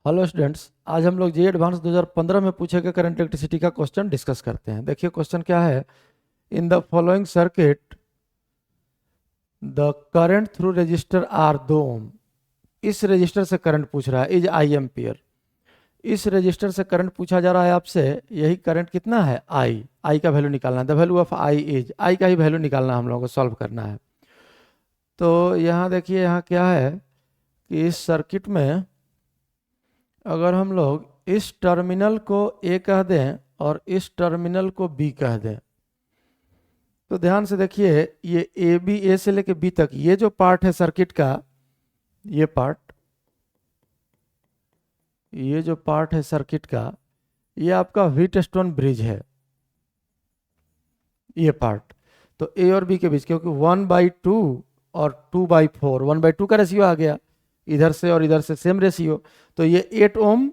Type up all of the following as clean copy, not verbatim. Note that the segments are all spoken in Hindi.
हेलो स्टूडेंट्स, आज हम लोग जी एडवांस 2015 में पूछे गए करंट इलेक्ट्रिसिटी का क्वेश्चन डिस्कस करते हैं। देखिए क्वेश्चन क्या है। In the following circuit the current through resistor R 2 ohm. इस रजिस्टर से करंट पूछ रहा है, इज आई एम्पियर। इस रजिस्टर से करंट पूछा जा रहा है आपसे। यही करंट कितना है, आई का वैल्यू निकालना है। The value of I is, I का ही वैल्यू निकालना है, हम लोगों को सॉल्व करना है। तो यहाँ देखिए, यहाँ क्या है कि इस सर्किट में अगर हम लोग इस टर्मिनल को ए कह दें और इस टर्मिनल को बी कह दें, तो ध्यान से देखिए, ये ए बी, ए से लेके बी तक ये जो पार्ट है सर्किट का, ये पार्ट, ये जो पार्ट है सर्किट का, ये आपका व्हीटस्टोन ब्रिज है, ये पार्ट। तो ए और बी के बीच, क्योंकि 1/2 और 2/4, 1/2 का रेशियो आ गया, इधर से और इधर से सेम रेशियो। तो ये 8 ओम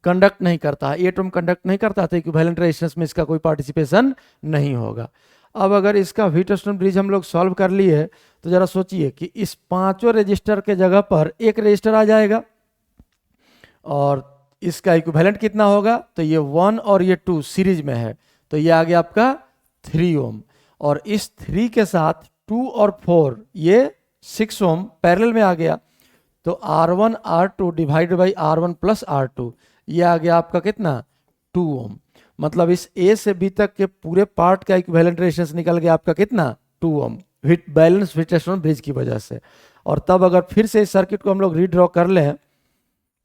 कंडक्ट नहीं करता है, 8 ओम कंडक्ट नहीं करता था, इक्विवेलेंट रेजिस्टेंस में इसका कोई पार्टिसिपेशन नहीं होगा। अब अगर इसका व्हीटस्टोन ब्रिज हम लोग सॉल्व कर लिए, तो जरा सोचिए कि इस पांचों रजिस्टर के जगह पर एक रजिस्टर आ जाएगा और इसका इक्विवेलेंट कितना होगा, तो ये 1 और ये 2 सीरीज में है, तो ये आ गया आपका 3 ओम। और इस 3 के साथ 2 और 4 ये 6 ओम पैरेलल में आ गया। तो R1 R2 divide by R1 plus R2, ये आ गया आपका कितना, 2 ओम। मतलब इस A से B तक के पूरे पार्ट का इक्विवेलेंट रेजिस्टेंस निकल गया आपका कितना, 2 ओम, बैलेंस व्हीटस्टोन ब्रिज की वजह से। और तब अगर फिर से इस सर्किट को हम लोग रीड्रॉ कर लें,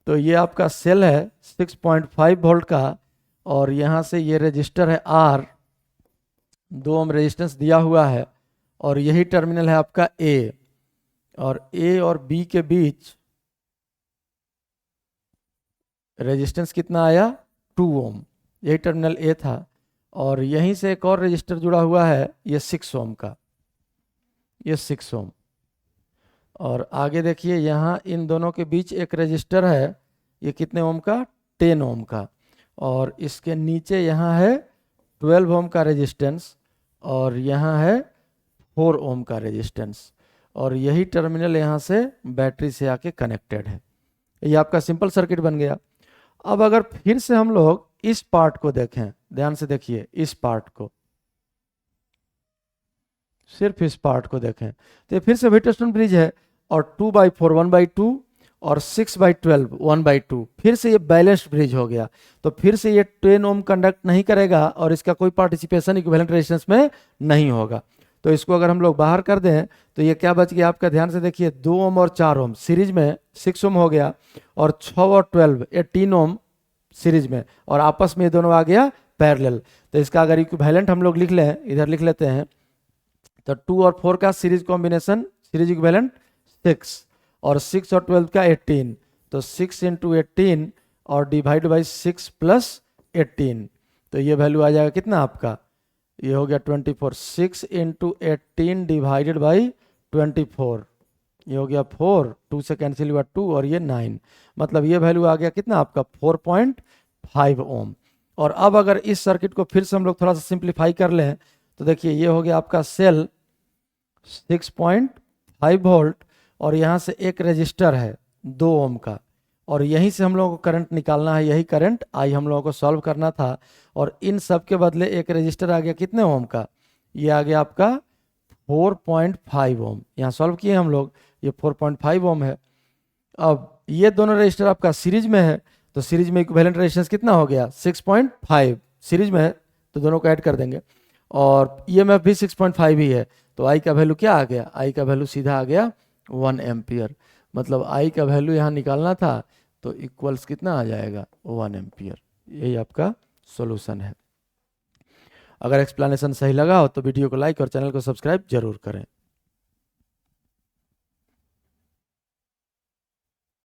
तो ये आपका सेल है 6.5 वोल्ट का, और यहाँ से ये रजिस्टर है R, 2 ओम रेजिस्टेंस दिया हुआ है, और यही टर्मिनल है आपका A, और A और B के बीच रेजिस्टेंस कितना आया, 2 ओम, यही टर्मिनल A था। और यहीं से एक और रजिस्टर जुड़ा हुआ है, ये 6 ओम का, ये 6 ओम। और आगे देखिए, यहाँ इन दोनों के बीच एक रजिस्टर है, ये कितने ओम का, 10 ओम का। और इसके नीचे यहाँ है 12 ओम का रेजिस्टेंस, और यहाँ है 4 ओम का रेजिस्टेंस। और यही टर्मिनल यहाँ से बैटरी से आके कनेक्टेड है। ये आपका सिंपल सर्किट बन गया। अब अगर फिर से हम लोग इस पार्ट को देखें, ध्यान से देखिए, इस पार्ट को, सिर्फ इस पार्ट को देखें, तो ये फिर से व्हीटस्टोन ब्रिज है, और 2/4 1/2 और 6/12 1/2, फिर से ये बैलेंस्ड ब्रिज हो गया। तो फिर से ये 10 ओम कंडक्ट नहीं करेगा और इसका कोई पार्टिसिपेशन इक्विवेलेंट रेजिस्टेंस में नहीं होगा। तो इसको अगर हम लोग बाहर कर दें, तो ये क्या बच गया आपका, ध्यान से देखिए, 2 ओम और 4 ओम सीरीज में 6 ओम हो गया, और 6 और 12 18 ओम सीरीज में, और आपस में ये दोनों आ गया पैरेलल। तो इसका अगर इक्विवेलेंट हम लोग लिख लें, इधर लिख लेते हैं, तो 2 और 4 का सीरीज कॉम्बिनेशन, सीरीज इक्विवेलेंट 6, और 6 और 12 का 18, तो 6 इंटू 18 और डिवाइड बाई 6 प्लस 18, तो ये वैल्यू आ जाएगा कितना आपका, ये हो गया 24। 6 इंटू 18 डिवाइडेड बाई 24, ये हो गया 4, 2 से कैंसिल हुआ 2, और ये 9, मतलब ये वैल्यू आ गया कितना आपका, 4.5 ओम। और अब अगर इस सर्किट को फिर से हम लोग थोड़ा सा सिंप्लीफाई कर लें, तो देखिए ये हो गया आपका सेल 6.5 वोल्ट, और यहाँ से एक रजिस्टर है 2 ओम का, और यहीं से हम लोगों को करंट निकालना है, यही करंट आई हम लोगों को सॉल्व करना था। और इन सब के बदले एक रजिस्टर आ गया कितने ओम का, ये आ गया आपका 4.5 ओम। यहाँ सॉल्व किए हम लोग, ये 4.5 ओम है। अब ये दोनों रजिस्टर आपका सीरीज में है, तो सीरीज में इक्विवेलेंट रेजिस्टेंस कितना हो गया, 6.5, सीरीज में है तो दोनों को ऐड कर देंगे, और ईएमएफ भी 6.5 ही है। तो आई का वैल्यू क्या आ गया, आई का वैल्यू सीधा आ गया 1 एम्पियर। मतलब आई का वैल्यू यहाँ निकालना था, तो इक्वल्स कितना आ जाएगा, 1 एम्पियर। यही आपका सॉल्यूशन है। अगर एक्सप्लेनेशन सही लगा हो तो वीडियो को लाइक और चैनल को सब्सक्राइब जरूर करें।